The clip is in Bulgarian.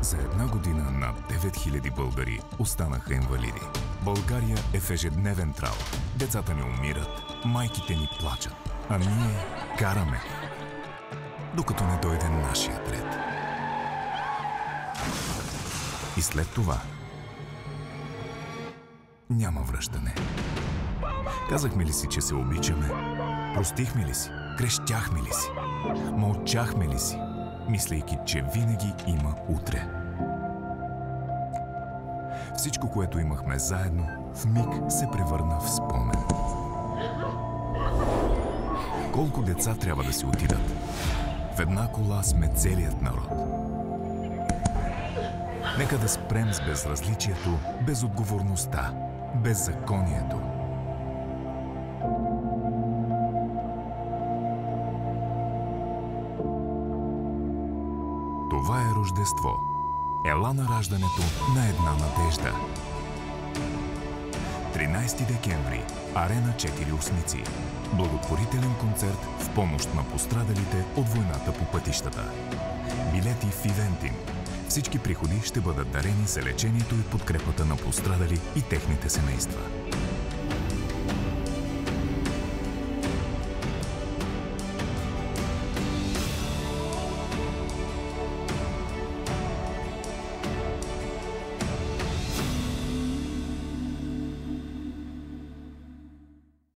За една година над 9000 българи останаха инвалиди. България е в ежедневен трал. Децата ни умират, майките ни плачат, а ние караме, докато не дойде нашия ред. И след това няма връщане. Казахме ли си, че се обичаме? Простихме ли си? Крещяхме ли си? Мълчахме ли си, мислейки, че винаги има утре? Всичко, което имахме заедно, в миг се превърна в спомен. Колко деца трябва да си отидат? В една кола сме целият народ. Нека да спрем с безразличието, безотговорността, беззаконието. Това е Рождество. Ела на раждането на една надежда. 13 декември. Арена 4 Осмици. Благотворителен концерт в помощ на пострадалите от войната по пътищата. Билети в Ивентим. Всички приходи ще бъдат дарени за лечението и подкрепата на пострадали и техните семейства.